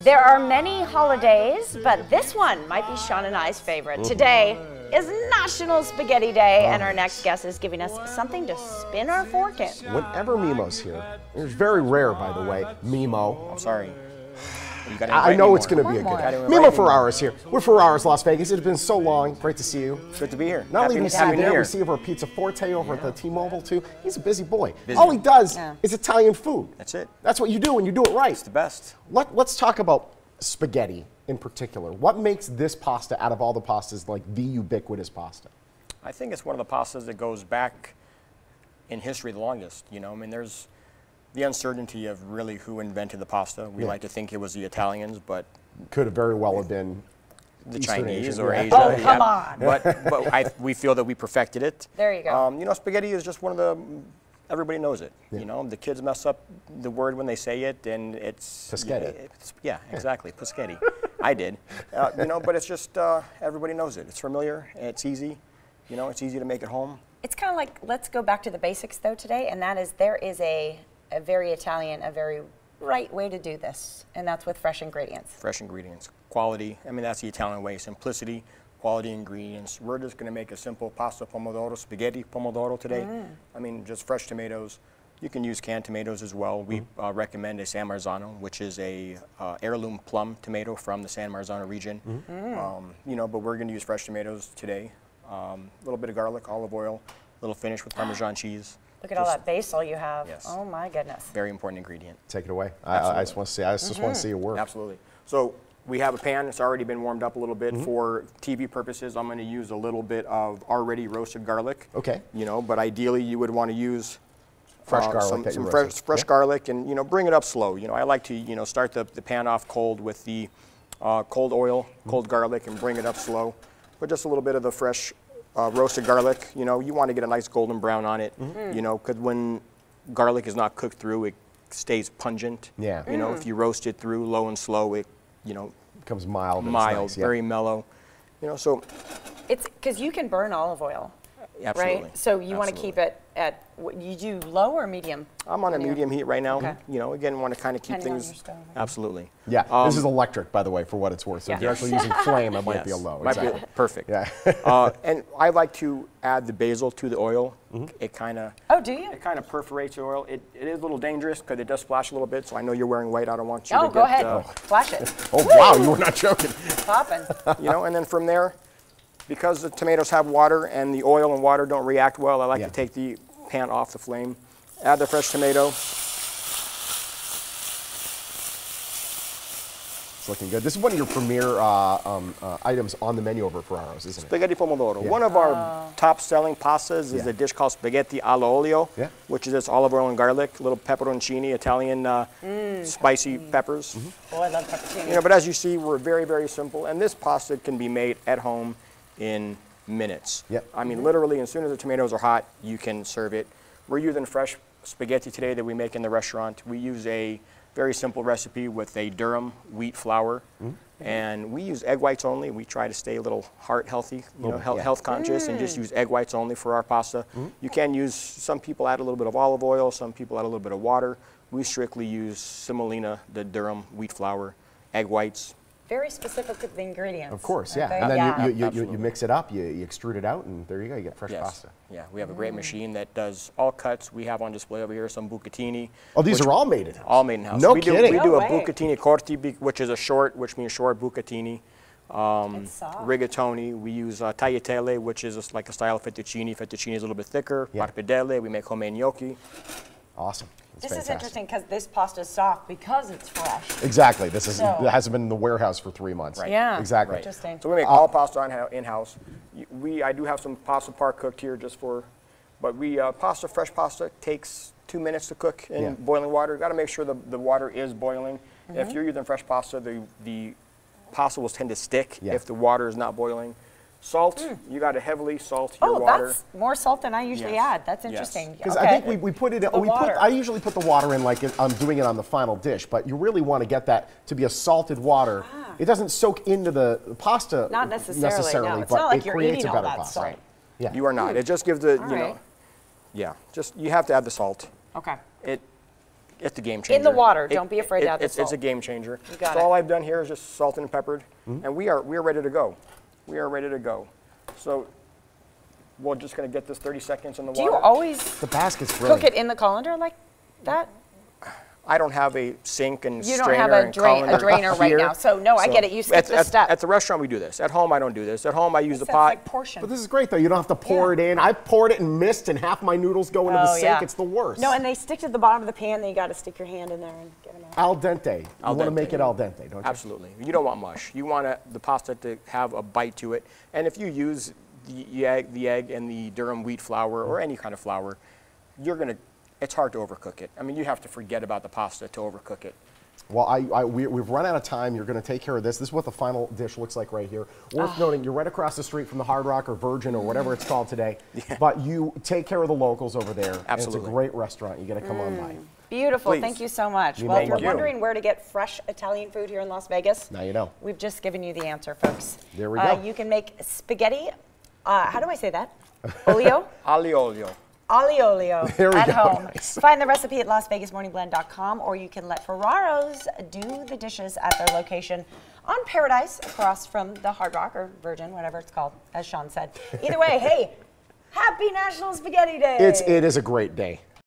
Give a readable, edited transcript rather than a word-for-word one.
There are many holidays, but this one might be Sean and I's favorite. Today is National Spaghetti Day, and our next guest is giving us something to spin our fork in. Whenever Mimo's here, it's very rare, by the way, Mimo. I'm sorry. I know it's going to be a good day. Mimo Ferrara's here. We're Ferrara's Las Vegas. It has been so long. Great to see you. Good to be here. Not only do we see you there, we see you over at Pizza Forte over at the T-Mobile too. He's a busy boy. All he does is Italian food. That's it. That's what you do, and you do it right. It's the best. Let's talk about spaghetti in particular. What makes this pasta, out of all the pastas, like the ubiquitous pasta? I think it's one of the pastas that goes back in history the longest. You know, I mean, there's the uncertainty of really who invented the pasta. We like to think it was the Italians, but could have very well have been the Eastern Chinese Asian, or Asia. Oh, come on. But we feel that we perfected it. There you go. You know, spaghetti is just one of the, everybody knows it. You know, the kids mess up the word when they say it, and it's Paschetti. Yeah, exactly, Paschetti. I did. You know, but it's just everybody knows it. It's familiar. It's easy. You know, it's easy to make at home. It's kind of like, let's go back to the basics though today, and that is there is a very Italian, a very right way to do this, and that's with fresh ingredients. Fresh ingredients, quality. I mean, that's the Italian way. Simplicity, quality ingredients. We're just going to make a simple pasta pomodoro, spaghetti pomodoro today. I mean, just fresh tomatoes. You can use canned tomatoes as well. We recommend a San Marzano, which is a heirloom plum tomato from the San Marzano region. You know, but we're going to use fresh tomatoes today. A little bit of garlic, olive oil, a little finish with Parmesan cheese. Look at all that basil you have. Yes. Oh my goodness. Very important ingredient. Take it away. I just want to see. I just want to see it work. Absolutely. So we have a pan. It's already been warmed up a little bit for TV purposes. I'm going to use a little bit of already roasted garlic. Okay. You know, but ideally you would want to use fresh garlic. Some fresh garlic, and you know, bring it up slow. You know, I like to start the pan off cold with the cold oil, cold garlic, and bring it up slow. Put just a little bit of the fresh roasted garlic. You know, you want to get a nice golden brown on it. You know, because when garlic is not cooked through, it stays pungent. Yeah. You know, if you roast it through low and slow, it becomes mild. Nice, very mellow. You know, so it's because you can burn olive oil. Absolutely. Right? So you want to keep it at, you do low or medium? I'm on a medium heat right now. Okay. You know, again, want to kind of keep Depending things. on your stove. Absolutely. Yeah, this is electric, by the way, for what it's worth. So if you're actually using flame, it might be a low. Might be perfect. Yeah. And I like to add the basil to the oil. It kind of. Oh, do you? It kind of perforates the oil. It is a little dangerous because it does splash a little bit. So I know you're wearing white. I don't want you to get. Go ahead. Flash it. Oh wow, you were not joking. Popping. You know, and then from there, because the tomatoes have water and the oil and water don't react well, I like to take the pan off the flame, add the fresh tomato. It's looking good. This is one of your premier items on the menu over at Ferrara's, isn't it? Spaghetti pomodoro. One of our top-selling pastas is a dish called spaghetti allo olio, which is this olive oil and garlic, little pepperoncini, Italian spicy peppers. Oh, I love pepperoni. You know, but as you see, we're very, very simple, and this pasta can be made at home in minutes. I mean, literally, as soon as the tomatoes are hot, you can serve it. We're using fresh spaghetti today that we make in the restaurant. We use a very simple recipe with a durum wheat flour, and we use egg whites only. We try to stay a little heart healthy, health conscious, and just use egg whites only for our pasta. You can use, some people add a little bit of olive oil, some people add a little bit of water. We strictly use semolina, the durum wheat flour, egg whites. Very specific with the ingredients. Of course, yeah. And then you mix it up, you extrude it out, and there you go, you get fresh pasta. Yeah, we have a great machine that does all cuts. We have on display over here some bucatini. Oh, these are all made in house? All made in house. No kidding. We do a bucatini corti, which is a short, which means short bucatini. Rigatoni, we use tagliatelle, which is like a style of fettuccine. Fettuccine is a little bit thicker. Pappardelle, we make homemade gnocchi. Awesome. This is interesting because this pasta is soft because it's fresh. Exactly. This is, it hasn't been in the warehouse for 3 months. Right. Yeah. Exactly. Interesting. So we make all pasta in-house. I do have some pasta par cooked here just for, but fresh pasta takes 2 minutes to cook in boiling water. Got to make sure the water is boiling. If you're using fresh pasta, the pasta will tend to stick if the water is not boiling. Salt, you got to heavily salt your water. That's more salt than I usually add. That's interesting. Because I think we put it in, I usually put the water in like I'm doing it on the final dish, but you really want to get that to be a salted water. It doesn't soak into the pasta not necessarily no. It's but not like it you're creates eating a better all that pasta. salt. Right. Yeah. You are not. It just gives the, just you have to add the salt. Okay. It's a game changer. In the water. Don't be afraid to add the salt. It's a game changer. You got so it. all I've done here is just salted and peppered, and we are ready to go. We are ready to go. So we're just going to get this 30 seconds in the water. Do you always The basket's brilliant. cook it in the colander like that? I don't have a sink and You strainer don't have and a drainer right here. now. So no, I get it. You skip the step. At the restaurant, we do this. At home, I don't do this. At home, I use the That's pot. like portion. But this is great, though. You don't have to pour it in. I poured it and missed, and half my noodles go into the sink. Yeah. It's the worst. No, and they stick to the bottom of the pan. Then you got to stick your hand in there and get them out. Al dente. You Al want to dente. make it al dente, don't you? Absolutely. You don't want mush. You want the pasta to have a bite to it. And if you use the egg and the durum wheat flour or any kind of flour, it's hard to overcook it. I mean, you have to forget about the pasta to overcook it. Well, we've run out of time. You're going to take care of this. This is what the final dish looks like right here. Worth noting, you're right across the street from the Hard Rock or Virgin or whatever it's called today. Yeah. But you take care of the locals over there. Absolutely. It's a great restaurant. You got to come on by. Beautiful. Please. Thank you so much. You Well, bet. if you're Thank you. wondering where to get fresh Italian food here in Las Vegas, Now you know. we've just given you the answer, folks. There we go. You can make spaghetti. How do I say that? Olio? Aglio olio. Olio There we at go. home. Nice. Find the recipe at LasVegasMorningBlend.com, or you can let Ferraro's do the dishes at their location on Paradise across from the Hard Rock or Virgin, whatever it's called, as Sean said. Either way, hey, happy National Spaghetti Day. It is a great day.